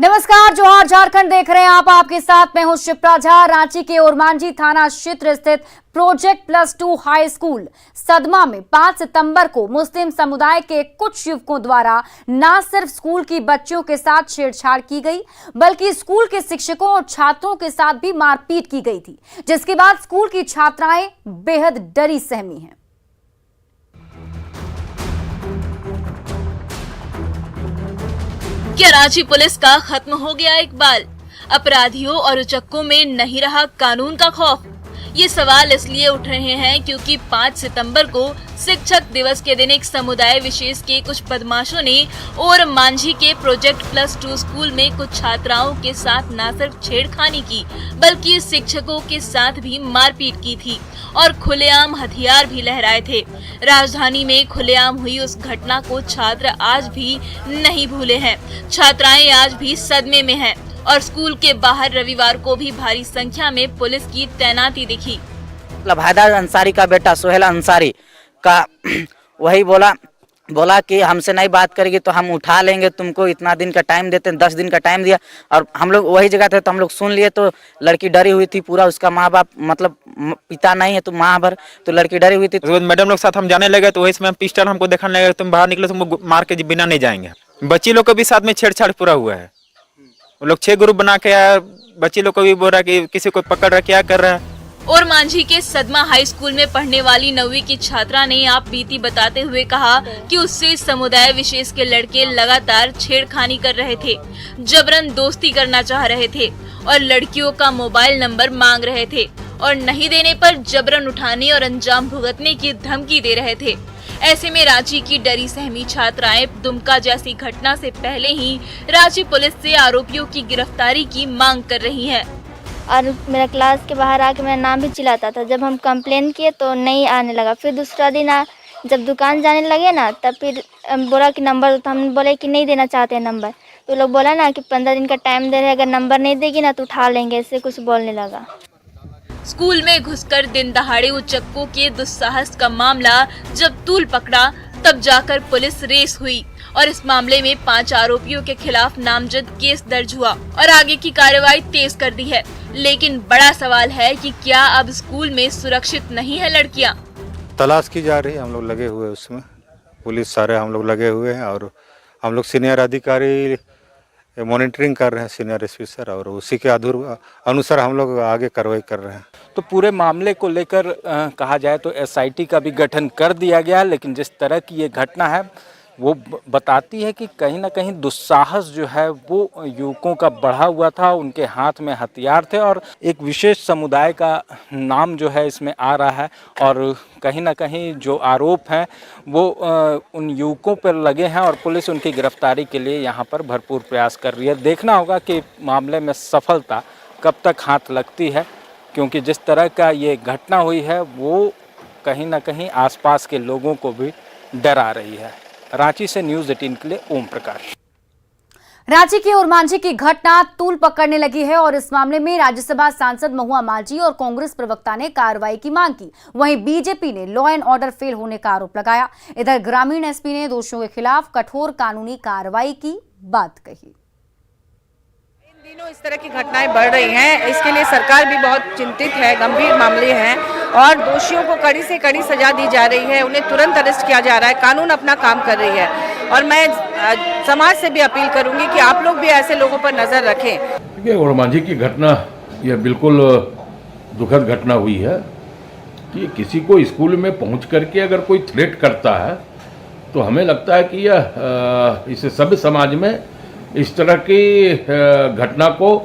नमस्कार, जोहार झारखंड देख रहे हैं आप। आपके साथ मैं हूं शिप्रा झा। रांची के ओरमांझी थाना क्षेत्र स्थित प्रोजेक्ट प्लस 2 हाई स्कूल सदमा में 5 सितंबर को मुस्लिम समुदाय के कुछ युवकों द्वारा न सिर्फ स्कूल की बच्चियों के साथ छेड़छाड़ की गई, बल्कि स्कूल के शिक्षकों और छात्रों के साथ भी मारपीट की गई थी, जिसके बाद स्कूल की छात्राएं बेहद डरी सहमी हैं। क्या रांची पुलिस का खत्म हो गया इकबाल? अपराधियों और उचक्कों में नहीं रहा कानून का खौफ? ये सवाल इसलिए उठ रहे हैं क्योंकि 5 सितंबर को शिक्षक दिवस के दिन एक समुदाय विशेष के कुछ बदमाशों ने ओरमांझी के प्रोजेक्ट प्लस 2 स्कूल में कुछ छात्राओं के साथ न सिर्फ छेड़खानी की, बल्कि शिक्षकों के साथ भी मारपीट की थी और खुलेआम हथियार भी लहराए थे। राजधानी में खुलेआम हुई उस घटना को छात्र आज भी नहीं भूले हैं। छात्राएं आज भी सदमे में हैं और स्कूल के बाहर रविवार को भी भारी संख्या में पुलिस की तैनाती दिखी। हैदर अंसारी का बेटा सोहेल अंसारी का वही बोला कि हमसे नहीं बात करेगी तो हम उठा लेंगे, तुमको इतना दिन का टाइम देते हैं। 10 दिन का टाइम दिया और हम लोग वही जगह थे तो हम लोग सुन लिए। तो लड़की डरी हुई थी पूरा, उसका माँ बाप मतलब पिता नहीं है तो माँ भर, तो लड़की डरी हुई थी। मैडम लोग साथ हम जाने लगे तो वही समय पिस्टल हमको दिखाने लगे, तुम बाहर निकलो, तुमको मार के बिना नहीं जाएंगे। बच्ची लोग को भी साथ में छेड़छाड़ पूरा हुआ है। वो लोग 6 ग्रुप बना के आया, बच्ची लोग को भी बोल रहा कि किसी को पकड़ रहा, क्या कर रहा है। ओरमांझी के सदमा हाई स्कूल में पढ़ने वाली 9वीं की छात्रा ने आप बीती बताते हुए कहा कि उससे समुदाय विशेष के लड़के लगातार छेड़खानी कर रहे थे, जबरन दोस्ती करना चाह रहे थे और लड़कियों का मोबाइल नंबर मांग रहे थे और नहीं देने पर जबरन उठाने और अंजाम भुगतने की धमकी दे रहे थे। ऐसे में रांची की डरी सहमी छात्राएं दुमका जैसी घटना से पहले ही रांची पुलिस से आरोपियों की गिरफ्तारी की मांग कर रही हैं। और मेरा क्लास के बाहर आके मेरा नाम भी चिल्लाता था। जब हम कंप्लेन किए तो नहीं आने लगा। फिर दूसरा दिन जब दुकान जाने लगे ना, तब फिर बोला कि नंबर, तो हम बोले कि नहीं देना चाहते हैं नंबर। तो लोग बोला ना कि 15 दिन का टाइम दे रहे, अगर नंबर नहीं देगी ना तो उठा लेंगे, ऐसे कुछ बोलने लगा। स्कूल में घुसकर दिन दहाड़े उचक्कों के दुस्साहस का मामला जब तूल पकड़ा, तब जाकर पुलिस रेस हुई और इस मामले में 5 आरोपियों के खिलाफ नामजद केस दर्ज हुआ और आगे की कार्रवाई तेज कर दी है। लेकिन बड़ा सवाल है कि क्या अब स्कूल में सुरक्षित नहीं है लड़कियां? तलाश की जा रही है, हम लोग लगे हुए उसमें, पुलिस सारे हम लोग लगे हुए हैं और हम लोग सीनियर अधिकारी मॉनिटरिंग कर रहे हैं, सीनियर एसपी सर, और उसी के अनुसार हम लोग आगे कार्रवाई कर रहे हैं। तो पूरे मामले को लेकर कहा जाए तो एसआईटी का भी गठन कर दिया गया, लेकिन जिस तरह की ये घटना है वो बताती है कि कहीं ना कहीं दुस्साहस जो है वो युवकों का बढ़ा हुआ था। उनके हाथ में हथियार थे और एक विशेष समुदाय का नाम जो है इसमें आ रहा है और कहीं ना कहीं जो आरोप हैं वो उन युवकों पर लगे हैं और पुलिस उनकी गिरफ्तारी के लिए यहाँ पर भरपूर प्रयास कर रही है। देखना होगा कि मामले में सफलता कब तक हाथ लगती है, क्योंकि जिस तरह का ये घटना हुई है वो कहीं ना कहीं आसपास के लोगों को भी डरा रही है। रांची से न्यूज़ 18 के लिए ओम प्रकाश। रांची की ओरमांझी की घटना तूल पकड़ने लगी है और इस मामले में राज्यसभा सांसद महुआ मांझी और कांग्रेस प्रवक्ता ने कार्रवाई की मांग की। वहीं बीजेपी ने लॉ एंड ऑर्डर फेल होने का आरोप लगाया। इधर ग्रामीण एसपी ने दोषियों के खिलाफ कठोर कानूनी कार्रवाई की बात कही। दिनों इस तरह की घटनाएं बढ़ रही हैं, इसके लिए सरकार भी बहुत चिंतित है। गंभीर मामले हैं और दोषियों को कड़ी से कड़ी सजा दी जा रही है, उन्हें तुरंत अरेस्ट किया जा रहा है। कानून अपना काम कर रही है और मैं समाज से भी अपील करूंगी कि आप लोग भी ऐसे लोगों पर नजर रखें। देखिए, ओरमांझी की घटना यह बिल्कुल दुखद घटना हुई है कि किसी को स्कूल में पहुंच करके अगर कोई थ्रेट करता है तो हमें लगता है कि यह इस सभ्य समाज में इस तरह की घटना को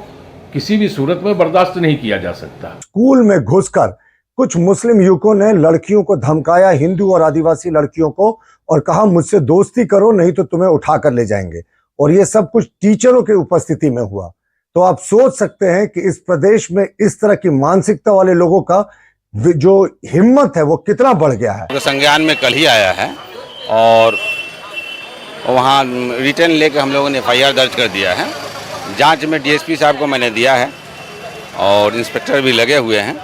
किसी भी सूरत में बर्दाश्त नहीं किया जा सकता। स्कूल में घुसकर कुछ मुस्लिम युवकों ने लड़कियों को धमकाया, हिंदू और आदिवासी लड़कियों को, और कहा मुझसे दोस्ती करो नहीं तो तुम्हें उठा कर ले जाएंगे। और ये सब कुछ टीचरों की उपस्थिति में हुआ। तो आप सोच सकते हैं कि इस प्रदेश में इस तरह की मानसिकता वाले लोगों का जो हिम्मत है वो कितना बढ़ गया है। तो संज्ञान में कल ही आया है और वहाँ रिटर्न लेकर हम लोगों ने FIR दर्ज कर दिया है। जांच में DSP साहब को मैंने दिया है और इंस्पेक्टर भी लगे हुए हैं।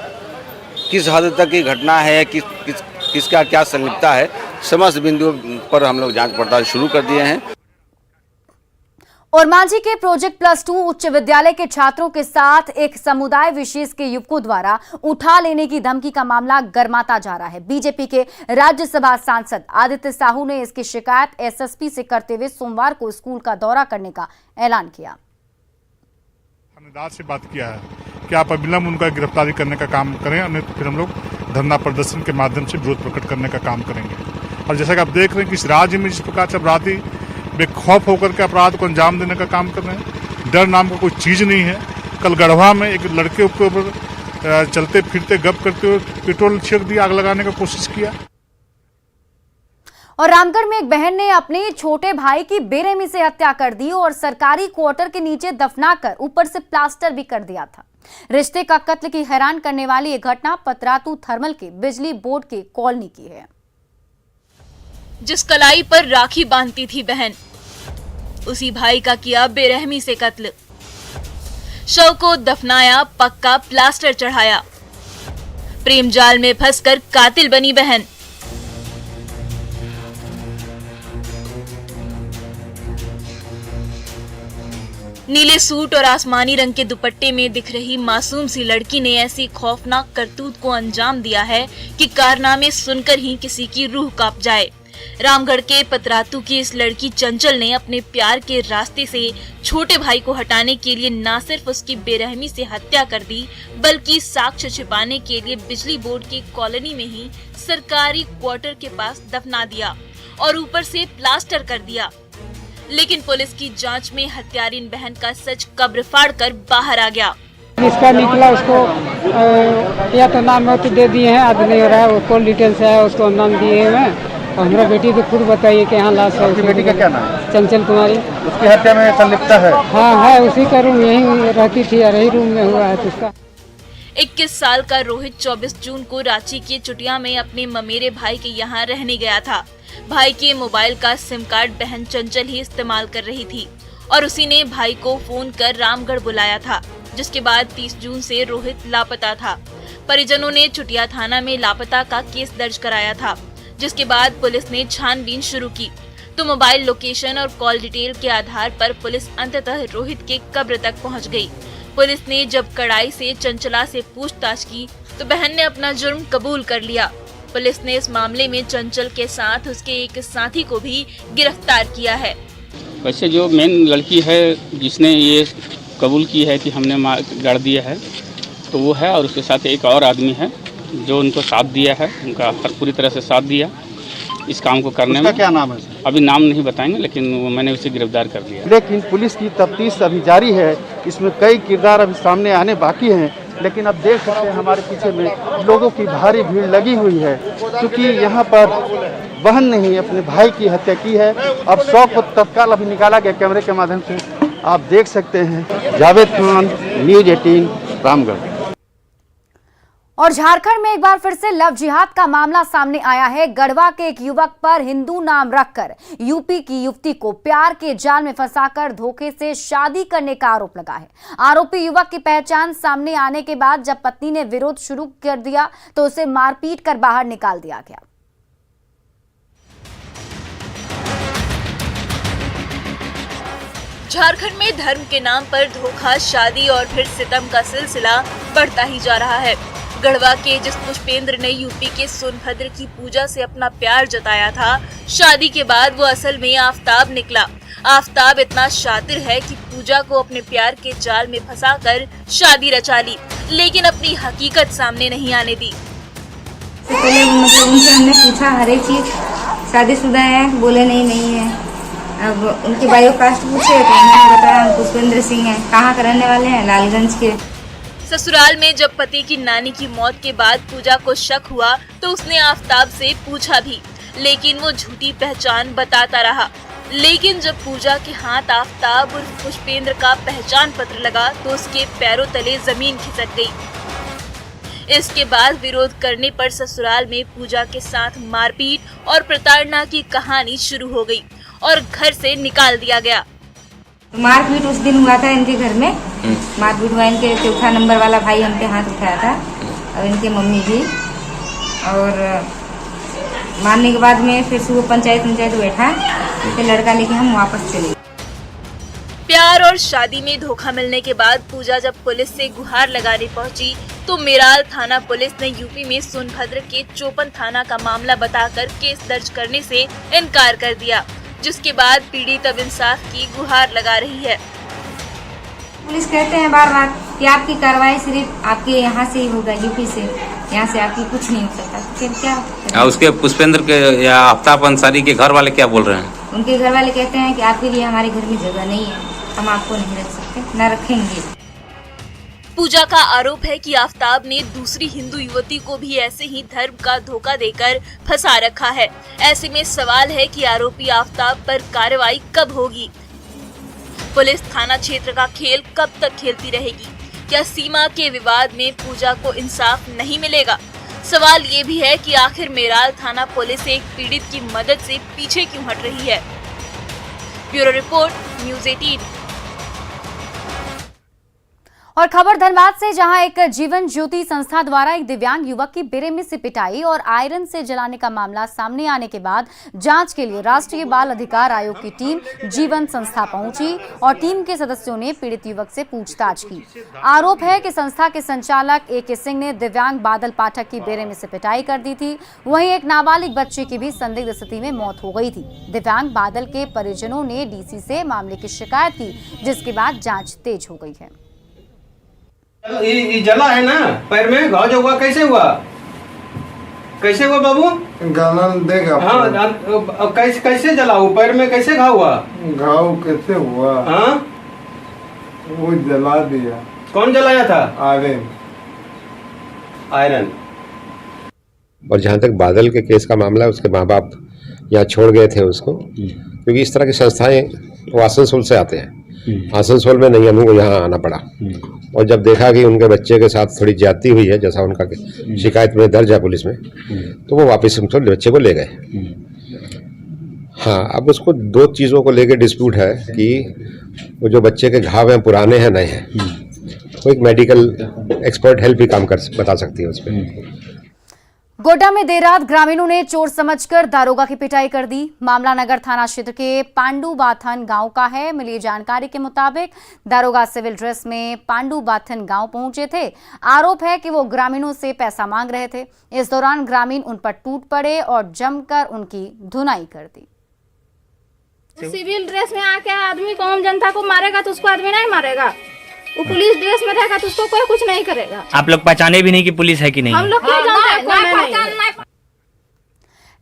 किस हद तक की घटना है, किसका क्या संलिप्तता है, समस्त बिंदुओं पर हम लोग जांच पड़ताल शुरू कर दिए हैं। और मांझी के प्रोजेक्ट प्लस 2 उच्च विद्यालय के छात्रों के साथ एक समुदाय विशेष के युवकों द्वारा उठा लेने की धमकी का मामला गर्माता जा रहा है। बीजेपी के राज्यसभा सांसद आदित्य साहू ने इसकी शिकायत एसएसपी से करते हुए सोमवार को स्कूल का दौरा करने का ऐलान किया। थानेदार से बात किया है कि आप अविलंब उनका गिरफ्तारी करने का काम करें, अन्य फिर हम लोग धरना प्रदर्शन के माध्यम से विरोध प्रकट करने का काम करेंगे। और जैसा कि आप देख रहे हैं कि इस राज्य में जिस प्रकार से अपराधी बेखौफ होकर के अपराध को अंजाम देने का काम कर रहे हैं, डर नाम का कोई चीज़ नहीं है। कल गढ़वा में एक लड़के के ऊपर चलते फिरते गप करते हुए पेट्रोल छिड़क दिया, आग लगाने का कोशिश किया। और रामगढ़ में एक बहन ने अपने छोटे भाई की बेरहमी से हत्या कर दी और सरकारी क्वार्टर के नीचे दफनाकर ऊपर से प्लास्टर भी कर दिया था। रिश्ते का कत्ल की हैरान करने वाली ये घटना पतरातू थर्मल के बिजली बोर्ड के कॉलोनी की है। जिस कलाई पर राखी बांधती थी बहन, उसी भाई का किया बेरहमी से कत्ल। शव को दफनाया, पक्का प्लास्टर चढ़ाया। प्रेम जाल में फंसकर कातिल बनी बहन। नीले सूट और आसमानी रंग के दुपट्टे में दिख रही मासूम सी लड़की ने ऐसी खौफनाक करतूत को अंजाम दिया है कि कारनामे सुनकर ही किसी की रूह कांप जाए। रामगढ़ के पतरातू की इस लड़की चंचल ने अपने प्यार के रास्ते से छोटे भाई को हटाने के लिए न सिर्फ उसकी बेरहमी से हत्या कर दी, बल्कि साक्ष्य छिपाने के लिए बिजली बोर्ड की कॉलोनी में ही सरकारी क्वार्टर के पास दफना दिया और ऊपर से प्लास्टर कर दिया। लेकिन पुलिस की जांच में हत्यारिन बहन का सच कब्र फाड़कर बाहर आ गया। इसका निकला, उसको या तो नाम तो दे दिए हैं, आज नहीं हो रहा है, उसको डिटेल्स है, उसको नाम दिए हैं। और हमारा बेटी तो खुद बताइए कि यहाँ लाश है। उसकी बेटी का क्या नाम है? चंचल कुमारी। उसकी हत्या में संलिप्त है? हाँ है, उसी का रूम यहीं रहती थी और यही रूम में हुआ है। तो उसका 21 साल का रोहित 24 जून को रांची के चुटिया में अपने ममेरे भाई के यहाँ रहने गया था। भाई के मोबाइल का सिम कार्ड बहन चंचल ही इस्तेमाल कर रही थी और उसी ने भाई को फोन कर रामगढ़ बुलाया था, जिसके बाद 30 जून से रोहित लापता था। परिजनों ने चुटिया थाना में लापता का केस दर्ज कराया था, जिसके बाद पुलिस ने छानबीन शुरू की तो मोबाइल लोकेशन और कॉल डिटेल के आधार पर पुलिस अंततः रोहित के कब्र तक पहुंच गई। पुलिस ने जब कड़ाई से चंचला से पूछताछ की तो बहन ने अपना जुर्म कबूल कर लिया। पुलिस ने इस मामले में चंचल के साथ उसके एक साथी को भी गिरफ्तार किया है। वैसे जो मेन लड़की है जिसने ये कबूल की है कि हमने गाड़ दिया है, तो वो है, और उसके साथ एक और आदमी है जो उनको साथ दिया है, उनका पूरी तरह से साथ दिया इस काम को करने में। क्या नाम है? अभी नाम नहीं बताएंगे, लेकिन वो मैंने उसे गिरफ्तार कर लिया। लेकिन पुलिस की तफ्तीश अभी जारी है, इसमें कई किरदार अभी सामने आने बाकी हैं। लेकिन अब देख सकते हैं हमारे पीछे में लोगों की भारी भीड़ लगी हुई है, क्योंकि यहाँ पर बहन ने ही अपने भाई की हत्या की है। अब शव को तत्काल अभी निकाला गया कैमरे के माध्यम से, आप देख सकते हैं। जावेद खान, न्यूज 18, रामगढ़। और झारखंड में एक बार फिर से लव जिहाद का मामला सामने आया है। गढ़वा के एक युवक पर हिंदू नाम रखकर यूपी की युवती को प्यार के जाल में फंसाकर धोखे से शादी करने का आरोप लगा है। आरोपी युवक की पहचान सामने आने के बाद जब पत्नी ने विरोध शुरू कर दिया तो उसे मारपीट कर बाहर निकाल दिया गया। झारखंड में धर्म के नाम पर धोखा, शादी और फिर सितम का सिलसिला बढ़ता ही जा रहा है। गढ़वा के जिस पुष्पेंद्र ने यूपी के सोनभद्र की पूजा से अपना प्यार जताया था, शादी के बाद वो असल में आफताब निकला। आफताब इतना शातिर है कि पूजा को अपने प्यार के जाल में फंसाकर शादी रचा ली, लेकिन अपनी हकीकत सामने नहीं आने दी। पहले मतलब उनसे हमने पूछा हर एक चीज, शादीशुदा है, बोले नहीं है। अब उनकी बायोकास्ट पूछे तो उन्होंने बताया हम पुष्पेंद्र सिंह हैं। कहाँ का रहने वाले हैं? लालगंज के। ससुराल में जब पति की नानी की मौत के बाद पूजा को शक हुआ तो उसने आफताब से पूछा भी, लेकिन वो झूठी पहचान बताता रहा। लेकिन जब पूजा के हाथ आफताब और पुष्पेंद्र का पहचान पत्र लगा तो उसके पैरों तले जमीन खिसक गई। इसके बाद विरोध करने पर ससुराल में पूजा के साथ मारपीट और प्रताड़ना की कहानी शुरू हो गई और घर से निकाल दिया गया। मारपीट उस दिन हुआ था इनके घर में। मारपीट हुआ, इनके चौथा नंबर वाला भाई हम पे हाथ उठाया था और इनके मम्मी भी। और मारने के बाद में फिर सुबह पंचायत बैठा, फिर लड़का लेके हम वापस चले। और शादी में धोखा मिलने के बाद पूजा जब पुलिस से गुहार लगाने पहुंची तो मेराल थाना पुलिस ने यूपी में सोनभद्र के चोपन थाना का मामला बताकर केस दर्ज करने से इनकार कर दिया, जिसके बाद पीड़ित अब इंसाफ की गुहार लगा रही है। पुलिस कहते हैं बार बार कि आपकी कार्रवाई सिर्फ आपके यहाँ से ही होगा, यूपी से, यहाँ से आपकी कुछ नहीं हो सकता। तो फिर क्या? उसके पुष्पेंद्र के या आफ्ताब अंसारी के घर वाले क्या बोल रहे हैं? उनके घर वाले कहते हैं कि आपके लिए हमारे घर में जगह नहीं है, हम आपको नहीं रख सकते, न रखेंगे। पूजा का आरोप है कि आफ्ताब ने दूसरी हिंदू युवती को भी ऐसे ही धर्म का धोखा देकर फंसा रखा है। ऐसे में सवाल है कि आरोपी आफ्ताब पर कार्रवाई कब होगी? पुलिस थाना क्षेत्र का खेल कब तक खेलती रहेगी? क्या सीमा के विवाद में पूजा को इंसाफ नहीं मिलेगा? सवाल ये भी है कि आखिर मेराल थाना पुलिस एक पीड़ित की मदद से पीछे क्यों हट रही है? Bureau report, news 18। और खबर धनबाद से, जहां एक जीवन ज्योति संस्था द्वारा एक दिव्यांग युवक की बेरहमी से पिटाई और आयरन से जलाने का मामला सामने आने के बाद जांच के लिए राष्ट्रीय बाल अधिकार आयोग की टीम जीवन संस्था पहुंची और टीम के सदस्यों ने पीड़ित युवक से पूछताछ की। आरोप है कि संस्था के संचालक AK सिंह ने दिव्यांग बादल पाठक की बेरहमी से पिटाई कर दी थी। वहीं एक नाबालिग बच्चे की भी संदिग्ध स्थिति में मौत हो गई थी। दिव्यांग बादल के परिजनों ने DC से मामले की शिकायत की, जिसके बाद जाँच तेज हो गई है। ये जला है ना पैर में, घाव जो हुआ कैसे हुआ? कैसे हुआ बाबू? गालन देगा। हाँ, कैसे जला हुआ? पैर में कैसे घाव हुआ? घाव कैसे हुआ? हाँ, वो जला दिया। कौन जलाया था? आयरन। और जहाँ तक बादल के केस का मामला है, उसके माँ बाप यहाँ छोड़ गए थे उसको, क्योंकि इस तरह की संस्थाएं वो आसनसोल से आते हैं। आसनसोल में नहीं, हमें को यहाँ आना पड़ा। और जब देखा कि उनके बच्चे के साथ थोड़ी ज्यादती हुई है, जैसा उनका शिकायत में दर्ज है पुलिस में, तो वो वापस उनको बच्चे को ले गए। हाँ, अब उसको दो चीज़ों को लेकर डिस्प्यूट है कि वो जो बच्चे के घाव हैं पुराने हैं नए हैं। वो एक मेडिकल एक्सपर्ट हेल्प भी काम कर बता सकती है उस पर। गोड्डा में देर रात ग्रामीणों ने चोर समझकर दारोगा की पिटाई कर दी। मामला नगर थाना क्षेत्र के पांडुबाथन गांव का है। मिली जानकारी के मुताबिक दारोगा सिविल ड्रेस में पांडुबाथन गांव पहुंचे थे। आरोप है कि वो ग्रामीणों से पैसा मांग रहे थे। इस दौरान ग्रामीण उन पर टूट पड़े और जमकर उनकी धुनाई कर दी। सिविल ड्रेस में आके आदमी को, आम जनता को मारेगा तो उसको आदमी नहीं मारेगा। वो पुलिस ड्रेस में रहेगा तो उसको कोई कुछ नहीं करेगा। आप लोग पहचाने भी नहीं कि पुलिस है कि नहीं? हम लोग क्या जानते हैं?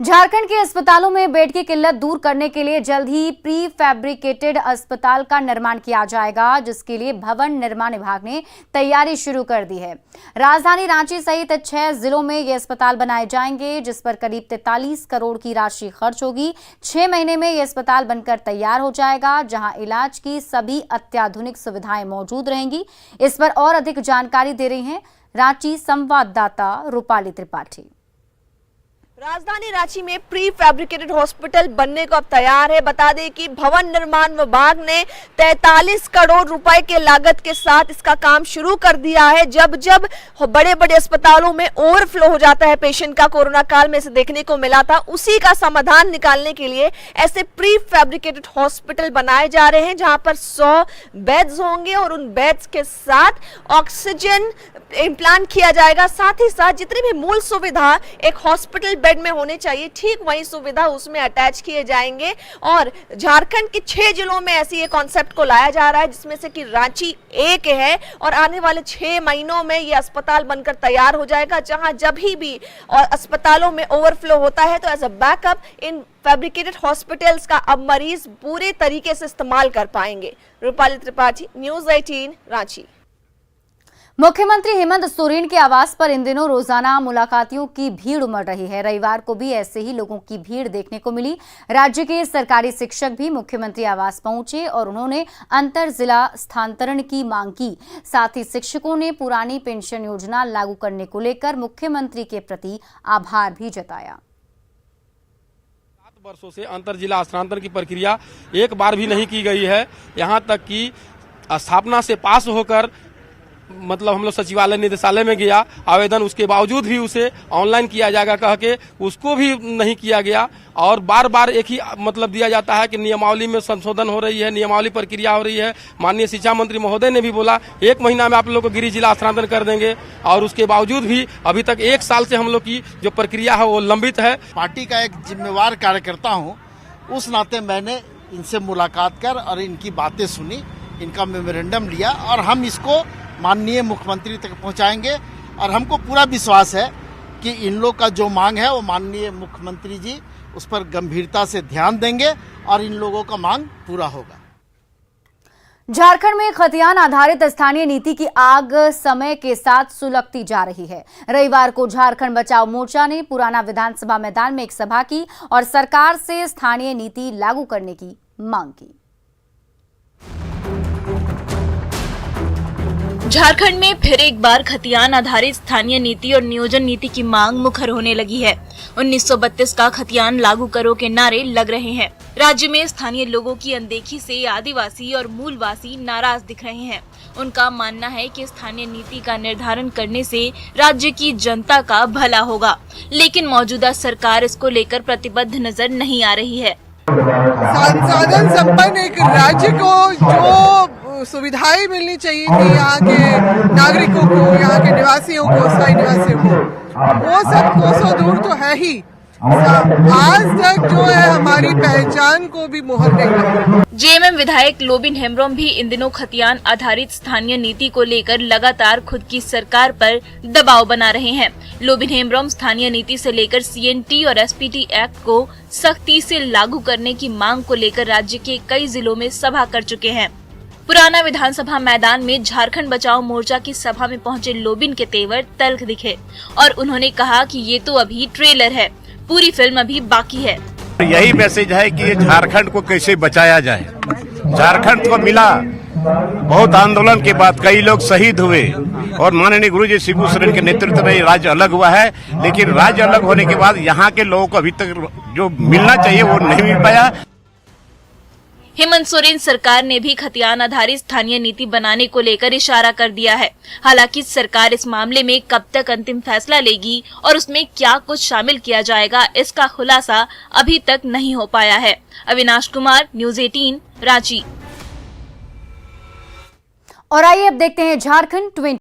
झारखंड के अस्पतालों में बेड की किल्लत दूर करने के लिए जल्द ही प्री फैब्रिकेटेड अस्पताल का निर्माण किया जाएगा, जिसके लिए भवन निर्माण विभाग ने तैयारी शुरू कर दी है। राजधानी रांची सहित 6 जिलों में ये अस्पताल बनाए जाएंगे, जिस पर करीब 43 करोड़ की राशि खर्च होगी। 6 महीने में ये अस्पताल बनकर तैयार हो जाएगा, जहां इलाज की सभी अत्याधुनिक सुविधाएं मौजूद रहेंगी। इस पर और अधिक जानकारी दे रही हैं रांची संवाददाता रूपाली त्रिपाठी। राजधानी रांची में प्री फैब्रिकेटेड हॉस्पिटल बनने को अब तैयार है। बता दें कि भवन निर्माण विभाग ने 43 करोड़ रुपए के लागत के साथ इसका काम शुरू कर दिया है। जब जब बड़े बड़े अस्पतालों में ओवरफ्लो हो जाता है पेशेंट का, कोरोना काल में से देखने को मिला था, उसी का समाधान निकालने के लिए ऐसे प्री फैब्रिकेटेड हॉस्पिटल बनाए जा रहे हैं, जहां पर 100 बेड्स होंगे और उन बेड्स के साथ ऑक्सीजन इम्प्लांट किया जाएगा। साथ ही साथ जितनी भी मूल सुविधा एक हॉस्पिटल बेड में होने चाहिए, ठीक वही सुविधा उसमें अटैच किए जाएंगे। और झारखंड के 6 जिलों में ऐसी ये कॉन्सेप्ट को लाया जा रहा है, जिसमें से कि रांची एक है। और आने वाले 6 महीनों में ये अस्पताल बनकर तैयार हो जाएगा, जहां जब भी और अस्पतालों में ओवरफ्लो होता है तो as a backup in fabricated hospitals का अब मरीज पूरे तरीके से इस्तेमाल कर पाएंगे। रूपाली त्रिपाठी, न्यूज़ 18, रांची। मुख्यमंत्री हेमंत सोरेन के आवास पर इन दिनों रोजाना मुलाकातियों की भीड़ उमड़ रही है। रविवार को भी ऐसे ही लोगों की भीड़ देखने को मिली। राज्य के सरकारी शिक्षक भी मुख्यमंत्री आवास पहुंचे और उन्होंने अंतर जिला स्थानांतरण की मांग की। साथ ही शिक्षकों ने पुरानी पेंशन योजना लागू करने को लेकर मुख्यमंत्री के प्रति आभार भी जताया। 7 वर्षों से अंतर जिला स्थानांतरण की प्रक्रिया एक बार भी नहीं की गई है। यहाँ तक कि स्थापना से पास होकर मतलब हम लोग सचिवालय निदेशालय में गया आवेदन, उसके बावजूद भी उसे ऑनलाइन किया जाएगा कह के उसको भी नहीं किया गया। और बार बार एक ही मतलब दिया जाता है कि नियमावली में संशोधन हो रही है, नियमावली प्रक्रिया हो रही है। माननीय शिक्षा मंत्री महोदय ने भी बोला 1 महीना में आप लोग को गृह जिला स्थानांतरण कर देंगे, और उसके बावजूद भी अभी तक 1 साल से हम लोग की जो प्रक्रिया है वो लंबित है। पार्टी का एक जिम्मेवार कार्यकर्ता हूँ, उस नाते मैंने इनसे मुलाकात कर और इनकी बातें सुनी, इनका मेमोरेंडम लिया और हम इसको माननीय मुख्यमंत्री तक पहुंचाएंगे। और हमको पूरा विश्वास है कि इन लोग का जो मांग है वो माननीय मुख्यमंत्री जी उस पर गंभीरता से ध्यान देंगे और इन लोगों का मांग पूरा होगा। झारखंड में खतियान आधारित स्थानीय नीति की आग समय के साथ सुलगती जा रही है। रविवार को झारखंड बचाओ मोर्चा ने पुराना विधानसभा मैदान में एक सभा की और सरकार से स्थानीय नीति लागू करने की मांग की। झारखंड में फिर एक बार खतियान आधारित स्थानीय नीति और नियोजन नीति की मांग मुखर होने लगी है। 1932 का खतियान लागू करो के नारे लग रहे हैं। राज्य में स्थानीय लोगों की अनदेखी से आदिवासी और मूलवासी नाराज दिख रहे हैं। उनका मानना है कि स्थानीय नीति का निर्धारण करने से राज्य की जनता का भला होगा, लेकिन मौजूदा सरकार इसको लेकर प्रतिबद्ध नजर नहीं आ रही है। संसाधन संपन्न एक राज्य को जो सुविधाएं मिलनी चाहिए थी यहाँ के नागरिकों को, यहाँ के निवासियों को, स्थायी निवासियों को, वो सब कोसों दूर तो है ही। आज तक जो है हमारी पहचान को भी मोहर नहीं लगी। जेएमएम विधायक लोबिन हेम्ब्रोम भी इन दिनों खतियान आधारित स्थानीय नीति को लेकर लगातार खुद की सरकार पर दबाव बना रहे हैं। लोबिन हेम्ब्रोम स्थानीय नीति से लेकर सीएनटी और एसपीटी एक्ट को सख्ती से लागू करने की मांग को लेकर राज्य के कई जिलों में सभा कर चुके हैं। पुराना विधानसभा मैदान में झारखंड बचाओ मोर्चा की सभा में पहुंचे लोबिन के तेवर तल्ख दिखे और उन्होंने कहा कि ये तो अभी ट्रेलर है, पूरी फिल्म अभी बाकी है। यही मैसेज है कि झारखंड को कैसे बचाया जाए। झारखंड को मिला, बहुत आंदोलन के बाद कई लोग शहीद हुए और माननीय गुरुजी शिबू सोरेन के नेतृत्व में राज्य अलग हुआ है, लेकिन राज्य अलग होने के बाद यहाँ के लोगों को अभी तक जो मिलना चाहिए वो नहीं मिल पाया। हेमंत सोरेन सरकार ने भी खतियान आधारित स्थानीय नीति बनाने को लेकर इशारा कर दिया है। हालांकि सरकार इस मामले में कब तक अंतिम फैसला लेगी और उसमें क्या कुछ शामिल किया जाएगा, इसका खुलासा अभी तक नहीं हो पाया है। अविनाश कुमार, न्यूज़ 18, रांची। और आइए अब देखते हैं झारखंड 20